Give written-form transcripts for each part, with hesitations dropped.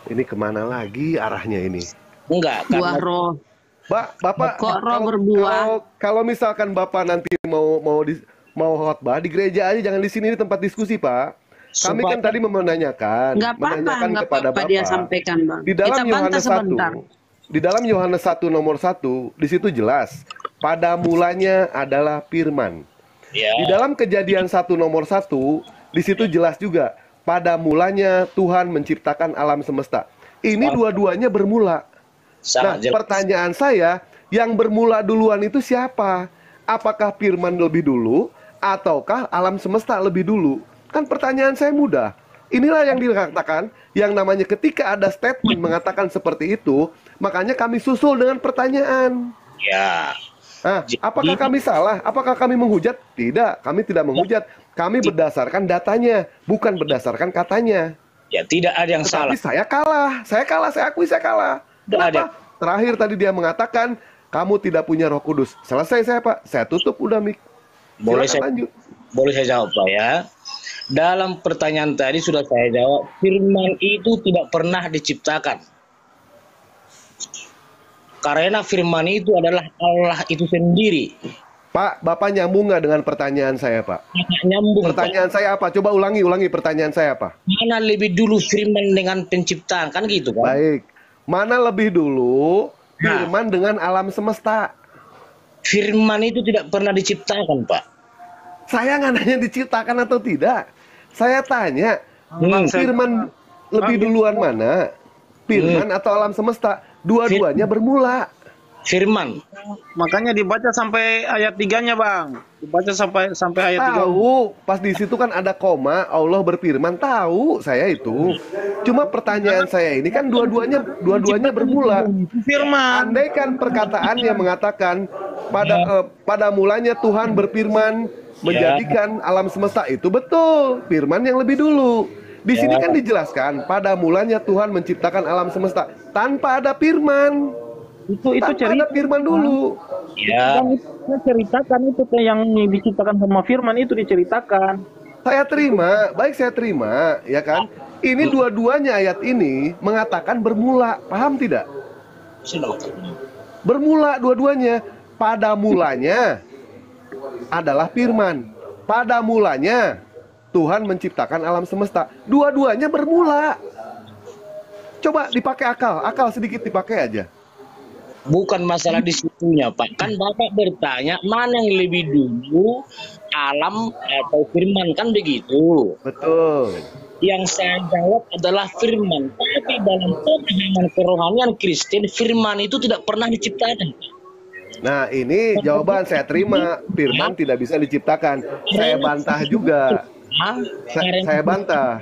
Ini kemana lagi arahnya ini? Enggak, Buah karena roh. Bapak, Kok roh kalau berbuah? kalau kalau misalkan Bapak nanti mau khotbah di gereja aja, jangan di sini di tempat diskusi, Pak. Kami kan supaya tadi menanyakan Nggak kepada apa-apa dia Bapak sampaikan, Bang. di dalam Kita bantah Yohanes sebentar. 1, di dalam Yohanes 1 nomor 1, di situ jelas, pada mulanya adalah firman. ya Di dalam Kejadian 1 nomor 1, di situ jelas juga, pada mulanya Tuhan menciptakan alam semesta. Ini sangat, dua-duanya bermula. Nah, sangat jelas. pertanyaan saya, yang bermula duluan itu siapa? Apakah firman lebih dulu, ataukah alam semesta lebih dulu? Kan pertanyaan saya mudah. Inilah yang dikatakan, yang namanya ketika ada statement mengatakan seperti itu, makanya kami susul dengan pertanyaan. Ya, Nah, apakah jadi kami salah? Apakah kami menghujat? Tidak, kami tidak menghujat. Kami berdasarkan datanya, bukan berdasarkan katanya. ya tidak ada yang Tetapi salah. saya akui saya kalah. Tidak ada. Kenapa? Terakhir tadi dia mengatakan, kamu tidak punya Roh Kudus. Selesai saya, Pak. Saya tutup udah mik. Boleh Silakan saya lanjut. boleh saya jawab, Pak ya. Dalam pertanyaan tadi sudah saya jawab, firman itu tidak pernah diciptakan. Karena firman itu adalah Allah itu sendiri. Pak, Bapak nyambung nggak dengan pertanyaan saya, Pak? Tidak nyambung, Pak. Pertanyaan saya apa? Coba ulangi pertanyaan saya, Pak. Mana lebih dulu firman dengan penciptaan, kan gitu kan? Baik. Mana lebih dulu Nah, firman dengan alam semesta? firman itu tidak pernah diciptakan, Pak. Saya nggak nanya diciptakan atau tidak. Saya tanya, Hmm. firman lebih duluan mana? Firman atau alam semesta? Dua-duanya bermula. Firman. Makanya dibaca sampai ayat 3-nya, Bang. Dibaca sampai ayat 3. Tahu, pas di situ kan ada koma, Allah berfirman, tahu saya itu. Cuma pertanyaan saya ini kan dua-duanya bermula. Firman. Andaikan perkataan yang mengatakan pada mulanya Tuhan berfirman menjadikan alam semesta, itu betul, firman yang lebih dulu. Di sini kan dijelaskan pada mulanya Tuhan menciptakan alam semesta tanpa ada firman. Itu Tanpa cerita. ada firman dulu. Ya, Bang, itu ceritakan itu yang diciptakan sama firman itu diceritakan. Saya terima, baik saya terima, ya kan? Ini dua-duanya ayat ini mengatakan bermula, paham tidak? sudah. Bermula dua-duanya. Pada mulanya adalah firman. Pada mulanya Tuhan menciptakan alam semesta. Dua-duanya bermula. Coba dipakai akal sedikit dipakai aja. Bukan masalah di situnya, Pak. Kan Bapak bertanya mana yang lebih dulu, alam atau firman, kan begitu. Betul. Yang saya jawab adalah firman. Tapi dalam pemahaman kerohanian Kristen, firman itu tidak pernah diciptakan. Nah, ini jawaban saya terima. Firman tidak bisa diciptakan. Saya bantah juga. Hah? Saya bantah.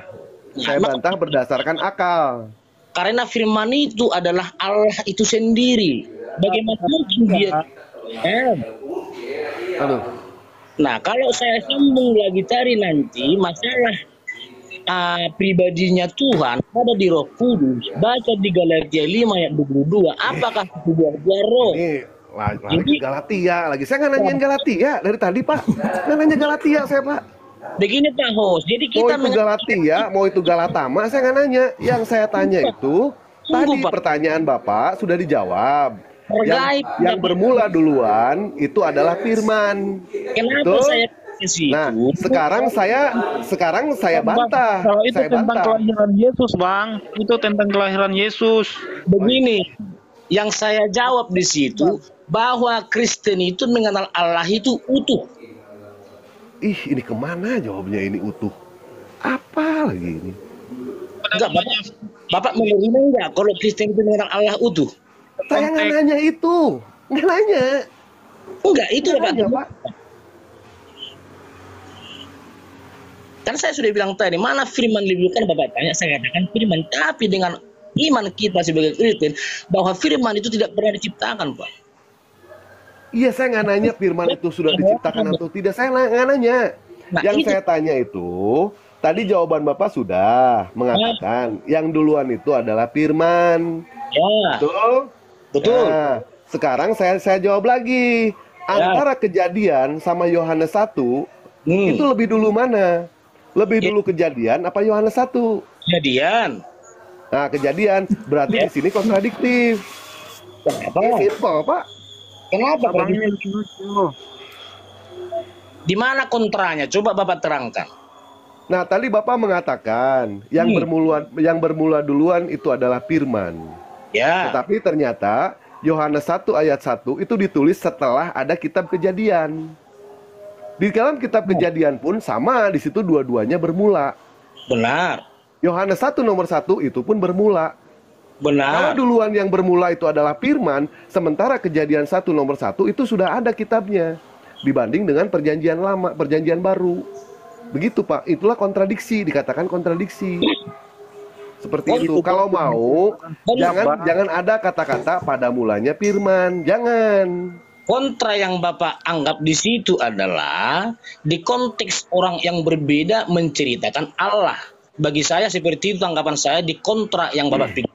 Saya bantah berdasarkan akal. Karena firman itu adalah Allah itu sendiri. Bagaimana mungkin dia? Aduh. Nah, kalau saya sambung lagi tadi nanti masalah pribadinya Tuhan ada di Roh Kudus. Baca di Galatia 5 ayat 22. Apakah itu buah roh? Ini lagi ke Galatia lagi. Saya nggak nanyain Galatia dari tadi, Pak. Nggak nanya Galatia saya, Pak. Begini Pak Host, jadi Mau kita itu Galatia, mau itu Galatama, saya nggak nanya. Yang saya tanya itu, tadi Pak. pertanyaan Bapak sudah dijawab. Terkait Yang bermula duluan itu adalah firman. kenapa Betul? saya ke situ? Nah, sekarang saya bantah. Kalau itu Saya tentang bantah. kelahiran Yesus, Bang. Itu tentang kelahiran Yesus. Begini, yang saya jawab di situ bahwa Kristen itu mengenal Allah itu utuh. Ih, ini kemana jawabnya ini utuh? Apa lagi ini? Enggak, Bapak menerima enggak kalau Kristen itu mengenal Allah utuh? Saya nggak nanya itu. Nggak nanya. Enggak, itu Nggak Bapak. nanya, Pak. Kan saya sudah bilang tadi, mana firman lebih kan Bapak tanya, saya katakan firman. Tapi dengan iman kita sebagai Kristen, bahwa firman itu tidak pernah diciptakan, Pak. Iya, saya nggak nanya firman itu sudah diciptakan atau tidak. Saya nggak nanya. Nah, Yang itu- saya tanya itu, tadi jawaban Bapak sudah mengatakan yang duluan itu adalah firman. Ya, Betul? betul. Nah, sekarang saya jawab lagi. Antara Kejadian sama Yohanes 1, itu lebih dulu mana? Lebih dulu Kejadian apa Yohanes 1? Kejadian. Nah, kejadian berarti di sini kontradiktif. Kenapa? Ini simple, Pak. Kenapa? Abang Pak? ini lucu. Di mana kontranya? Coba Bapak terangkan. Nah, tadi Bapak mengatakan yang bermula duluan itu adalah firman. Ya, Tetapi ternyata Yohanes 1 ayat 1 itu ditulis setelah ada kitab Kejadian. Di dalam kitab Kejadian pun sama, di situ dua-duanya bermula. benar. Yohanes 1 nomor 1 itu pun bermula. Kalau Benar. duluan yang bermula itu adalah firman, sementara Kejadian 1 nomor 1 itu sudah ada kitabnya. Dibanding dengan perjanjian lama, perjanjian baru. Begitu Pak, itulah kontradiksi, dikatakan kontradiksi. Seperti itu. Kalau mau, jangan ada kata-kata pada mulanya firman. Jangan. Kontra yang Bapak anggap di situ adalah di konteks orang yang berbeda menceritakan Allah. Bagi saya seperti itu tanggapan saya di kontra yang Bapak pikir.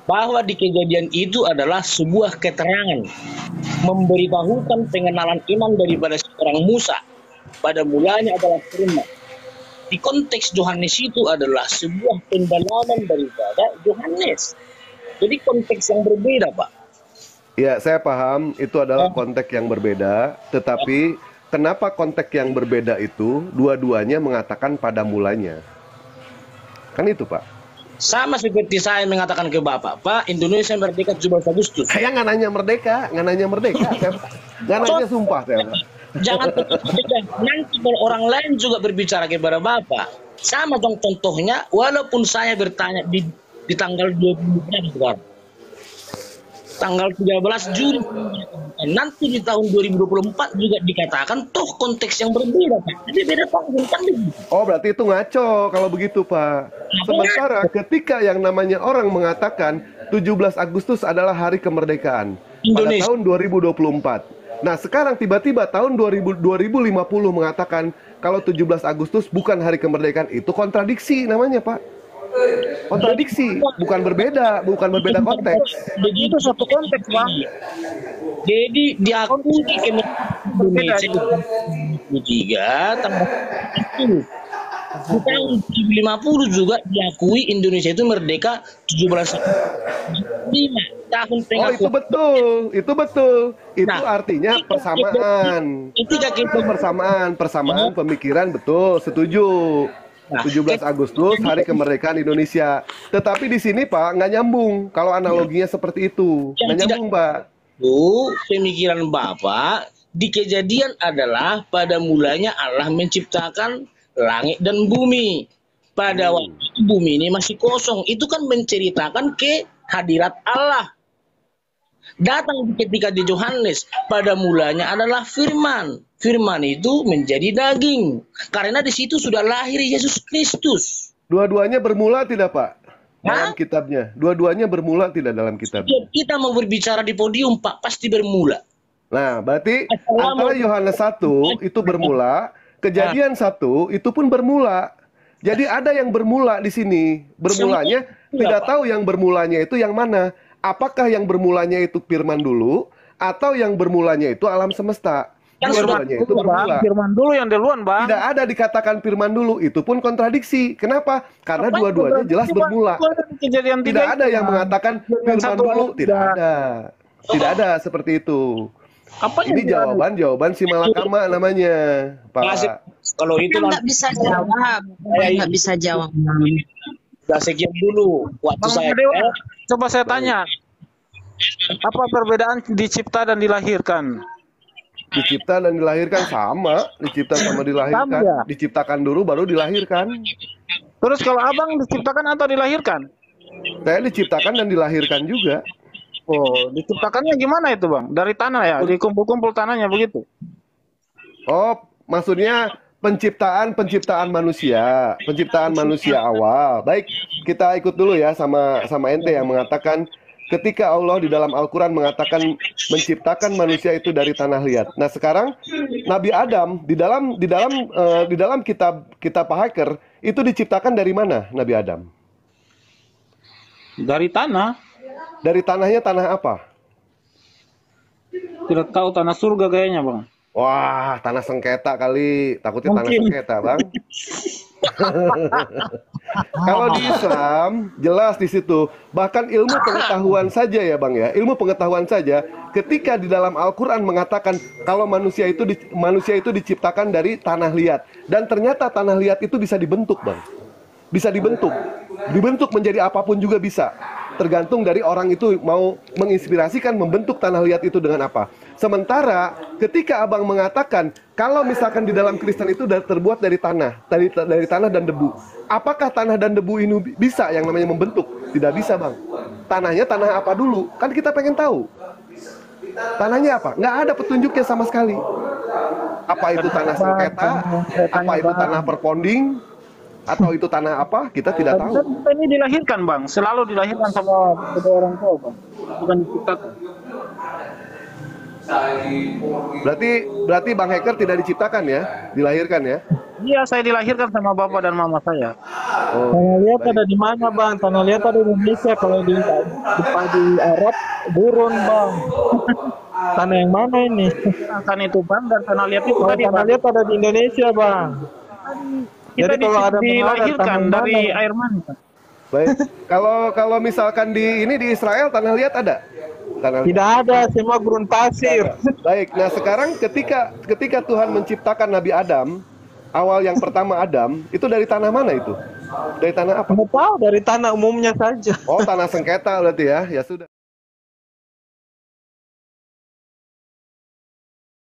Bahwa di Kejadian itu adalah sebuah keterangan memberitahukan pengenalan iman daripada seorang Musa. Pada mulanya adalah firman. Di konteks Yohanes itu adalah sebuah pendalaman daripada Yohanes. Jadi konteks yang berbeda, Pak. Ya, saya paham itu adalah konteks yang berbeda. Tetapi kenapa konteks yang berbeda itu dua-duanya mengatakan pada mulanya? Kan itu Pak. Sama seperti saya mengatakan ke Bapak, Pak, Indonesia merdeka 17 Agustus. Saya nggak nanya merdeka, nggak nanya merdeka. Saya nggak nanya sumpah saya. Jangan nanti kalau orang lain juga berbicara kepada Bapak. Sama dong contohnya, walaupun saya bertanya di tanggal 20 sekarang. Tanggal 13 Juli nanti di tahun 2024 juga dikatakan toh konteks yang berbeda, Pak. Jadi beda panggung kan begitu. Oh, berarti itu ngaco kalau begitu, Pak. Sementara ketika yang namanya orang mengatakan 17 Agustus adalah hari kemerdekaan pada Indonesia. tahun 2024. Nah, sekarang tiba-tiba tahun 2050 mengatakan kalau 17 Agustus bukan hari kemerdekaan, itu kontradiksi namanya, Pak. Kontradiksi, bukan berbeda konteks. Begitu satu konteks, Bang. Jadi diakui Indonesia 2023 tanggal 10. Di tahun 2050 juga diakui Indonesia itu merdeka 17 tahun Oh, tengah. itu betul. Itu Nah, artinya persamaan. Ketika kita Persamaan pemikiran, betul, setuju. Nah, 17 Agustus hari kemerdekaan Indonesia. Tetapi di sini Pak nggak nyambung kalau analoginya seperti itu. Nggak nyambung Pak. pemikiran Bapak di Kejadian adalah pada mulanya Allah menciptakan langit dan bumi. Pada waktu itu bumi ini masih kosong. Itu kan menceritakan kehadirat Allah. Datang ketika di Yohanes, pada mulanya adalah firman. Firman itu menjadi daging. Karena di situ sudah lahir Yesus Kristus. Dua-duanya bermula tidak Pak? Dalam Hah? kitabnya. Dua-duanya bermula tidak dalam kitabnya? Setiap kita mau berbicara di podium, Pak, pasti bermula. Nah, berarti antara Yohanes 1 itu bermula, Kejadian 1 itu pun bermula. Jadi ada yang bermula di sini. Bermulanya tidak tahu yang bermulanya itu yang mana. Apakah yang bermulanya itu firman dulu atau yang bermulanya itu alam semesta? Dua-duanya itu bermula. Firman dulu yang duluan, Bang. Tidak ada dikatakan firman dulu, itu pun kontradiksi. Kenapa? Karena dua-duanya jelas bermula. Kejadian Tidak ada yang mengatakan firman dulu, tidak ada. Tidak ada seperti itu. Apa Ini jawaban si Malakama namanya, Pak. Kalau itu Nggak bisa jawab, nggak bisa jawab. sudah sekian dulu waktu Bang saya. Dewa, coba saya tanya. Apa perbedaan dicipta dan dilahirkan? Dicipta dan dilahirkan sama, dicipta sama dilahirkan. Sama ya? Diciptakan dulu baru dilahirkan. Terus kalau abang diciptakan atau dilahirkan? Saya diciptakan dan dilahirkan juga. Oh, diciptakannya gimana itu, Bang? Dari tanah ya? Dikumpul-kumpul tanahnya begitu? Oh, maksudnya penciptaan manusia awal. Baik, kita ikut dulu ya sama ente yang mengatakan ketika Allah di dalam Al-Qur'an mengatakan menciptakan manusia itu dari tanah liat. Nah, sekarang Nabi Adam di dalam kitab Hacker itu diciptakan dari mana Nabi Adam? Dari tanah. Dari tanahnya tanah apa? Tidak tahu, tanah surga kayaknya, Bang. Wah, tanah sengketa kali. Takutnya tanah Mungkin. sengketa, Bang. Kalau di Islam jelas di situ. Bahkan ilmu pengetahuan saja ya Bang ya. Ilmu pengetahuan saja ketika di dalam Al-Qur'an mengatakan kalau manusia itu diciptakan dari tanah liat dan ternyata tanah liat itu bisa dibentuk, Bang. Bisa dibentuk. Dibentuk menjadi apapun juga bisa. Tergantung dari orang itu mau menginspirasikan membentuk tanah liat itu dengan apa. Sementara ketika Abang mengatakan kalau misalkan di dalam Kristen itu terbuat dari tanah, dari tanah dan debu. Apakah tanah dan debu ini bisa yang namanya membentuk? Tidak bisa, Bang. Tanahnya tanah apa dulu? Kan kita pengen tahu. Tanahnya apa? Nggak ada petunjuknya sama sekali. Apa itu tanah sengketa? Apa itu tanah perponding? Atau itu tanah apa? Kita tidak tahu. Kita ini dilahirkan, Bang. Selalu dilahirkan sama kedua orang tua, Bang. Bukan diciptakan. Berarti Bang Hacker tidak diciptakan ya, dilahirkan ya? Iya, saya dilahirkan sama bapak dan mama saya. Oh, Tanah liat baik. ada di mana bang? Tanah liat ada di Indonesia. Kalau di Arab burun bang. Tanah yang mana ini? Kan itu, Bang, dan tanah liat itu Kalau tadi, tanah Bang. liat ada di Indonesia bang. Kita Jadi kalau ada dilahirkan tanah dari mana? air mani. Baik. Kalau misalkan di Israel tanah liat ada? Tanah liat. Tidak ada, semua gurun pasir. Baik. Nah, sekarang ketika Tuhan menciptakan Nabi Adam, awal yang pertama Adam, itu dari tanah mana itu? Dari tanah apa? Nggak tahu, dari tanah umumnya saja. Oh, tanah sengketa berarti ya. Ya sudah.